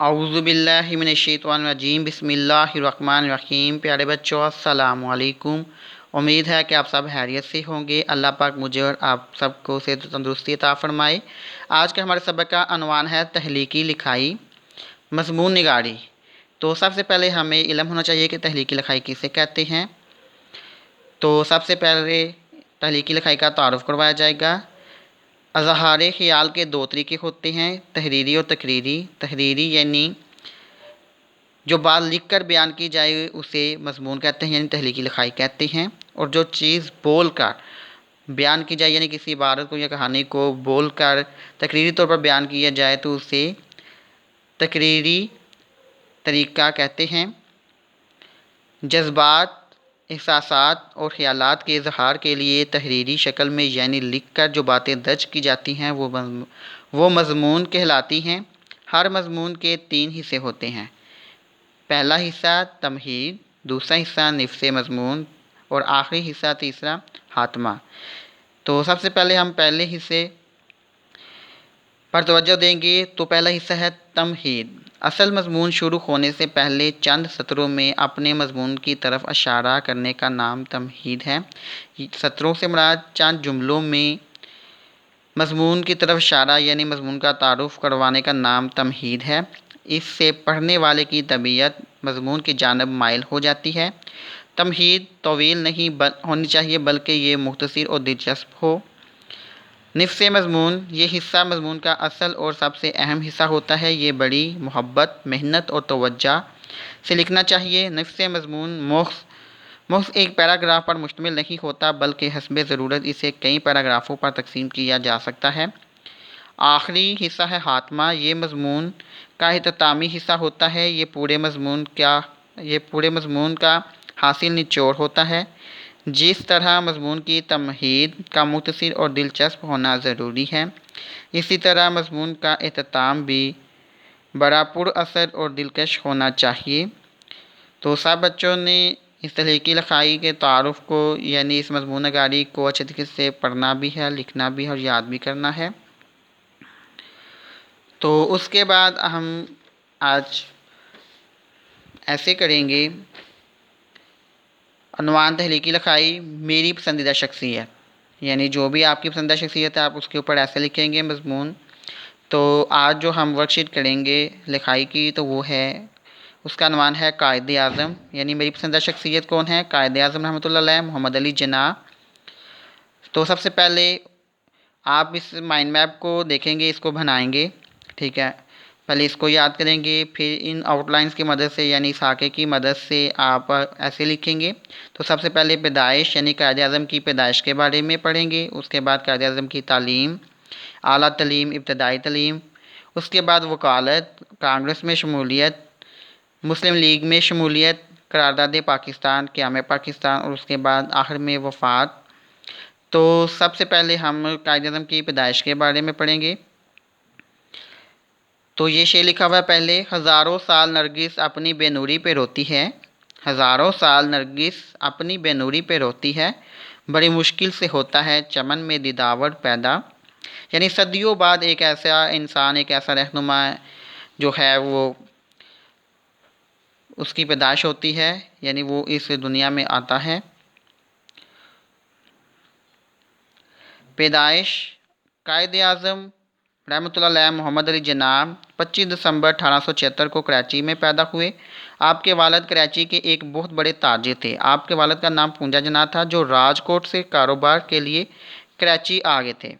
اعوذ باللہ من الشیطان الرجیم، بسم اللہ الرحمن الرحیم۔ پیارے بچوں، السلام علیکم۔ امید ہے کہ آپ سب خیریت سے ہوں گے۔ اللہ پاک مجھے اور آپ سب کو صحت و تندرستی عطا فرمائے۔ آج کا ہمارے سبق کا عنوان ہے تخلیقی لکھائی، مضمون نگاری۔ تو سب سے پہلے ہمیں علم ہونا چاہیے کہ تخلیقی لکھائی کسے کہتے ہیں۔ تو سب سے پہلے تخلیقی لکھائی کا تعارف کروایا جائے گا۔ اظہار خیال کے دو طریقے ہوتے ہیں، تحریری اور تقریری۔ تحریری یعنی جو بات لکھ کر بیان کی جائے اسے مضمون کہتے ہیں، یعنی تخلیقی لکھائی کہتے ہیں۔ اور جو چیز بول کر بیان کی جائے، یعنی کسی عبارت کو یا کہانی کو بول کر تقریری طور پر بیان کیا جائے تو اسے تقریری طریقہ کہتے ہیں۔ جذبات، احساسات اور خیالات کے اظہار کے لیے تحریری شکل میں یعنی لکھ کر جو باتیں درج کی جاتی ہیں وہ مضمون کہلاتی ہیں۔ ہر مضمون کے 3 حصے ہوتے ہیں۔ پہلا حصہ تمہید، دوسرا حصہ نفس مضمون اور آخری حصہ تیسرا خاتمہ۔ تو سب سے پہلے ہم پہلے حصے پر توجہ دیں گے۔ تو پہلا حصہ ہے تمہید۔ اصل مضمون شروع ہونے سے پہلے چند سطروں میں اپنے مضمون کی طرف اشارہ کرنے کا نام تمہید ہے۔ سطروں سے مراد چند جملوں میں مضمون کی طرف اشارہ یعنی مضمون کا تعارف کروانے کا نام تمہید ہے۔ اس سے پڑھنے والے کی طبیعت مضمون کی جانب مائل ہو جاتی ہے۔ تمہید طویل نہیں ہونی چاہیے بلکہ یہ مختصر اور دلچسپ ہو۔ نفس مضمون، یہ حصہ مضمون کا اصل اور سب سے اہم حصہ ہوتا ہے۔ یہ بڑی محبت، محنت اور توجہ سے لکھنا چاہیے۔ نفس مضمون محض ایک پیراگراف پر مشتمل نہیں ہوتا بلکہ حسب ضرورت اسے کئی پیراگرافوں پر تقسیم کیا جا سکتا ہے۔ آخری حصہ ہے خاتمہ۔ یہ مضمون کا اختتامی حصہ ہوتا ہے۔ یہ پورے مضمون کا حاصل نچوڑ ہوتا ہے۔ جس طرح مضمون کی تمہید کا مختصر اور دلچسپ ہونا ضروری ہے، اسی طرح مضمون کا اختتام بھی بڑا پر اثر اور دلکش ہونا چاہیے۔ تو سب بچوں نے اس تخلیقی لکھائی کے تعارف کو یعنی اس مضمون نگاری کو اچھے طریقے سے پڑھنا بھی ہے، لکھنا بھی ہے اور یاد بھی کرنا ہے۔ تو اس کے بعد ہم آج ایسے کریں گے، عنوان تخلیقی لکھائی میری پسندیدہ شخصیت، یعنی جو بھی آپ کی پسندیدہ شخصیت ہے آپ اس کے اوپر ایسے لکھیں گے مضمون۔ تو آج جو ہم ورک شیٹ کریں گے لکھائی کی تو وہ ہے، اس کا عنوان ہے قائد اعظم، یعنی میری پسندیدہ شخصیت کون ہے؟ قائد اعظم رحمۃ اللہ علیہ، محمد علی جناح۔ تو سب سے پہلے آپ اس مائنڈ میپ کو دیکھیں گے، اس کو بنائیں گے، ٹھیک ہے۔ پہلے اس کو یاد کریں گے، پھر ان آؤٹ لائنس کی مدد سے یعنی ساکے کی مدد سے آپ ایسے لکھیں گے۔ تو سب سے پہلے پیدائش یعنی قائد اعظم کی پیدائش کے بارے میں پڑھیں گے۔ اس کے بعد قائد اعظم کی تعلیم، اعلیٰ تعلیم، ابتدائی تعلیم۔ اس کے بعد وکالت، کانگریس میں شمولیت، مسلم لیگ میں شمولیت، قرارداد پاکستان، قیام پاکستان اور اس کے بعد آخر میں وفات۔ تو سب سے پہلے ہم قائد اعظم کی پیدائش کے بارے میں پڑھیں گے۔ تو یہ شعر لکھا ہوا ہے پہلے، ہزاروں سال نرگس اپنی بے نوری پہ روتی ہے، ہزاروں سال نرگس اپنی بے نوری پہ روتی ہے، بڑی مشکل سے ہوتا ہے چمن میں دیداور پیدا۔ یعنی صدیوں بعد ایک ایسا انسان، ایک ایسا رہنما جو ہے وہ اس کی پیدائش ہوتی ہے، یعنی وہ اس دنیا میں آتا ہے۔ پیدائش، قائد اعظم رحمۃ اللہ علیہ محمد علی جناح 25 دسمبر 1876 کو کراچی میں پیدا ہوئے۔ آپ کے والد کراچی کے ایک بہت بڑے تاجر تھے۔ آپ کے والد کا نام پونجا جناح تھا جو راجکوٹ سے کاروبار کے لیے کراچی آ گئے تھے۔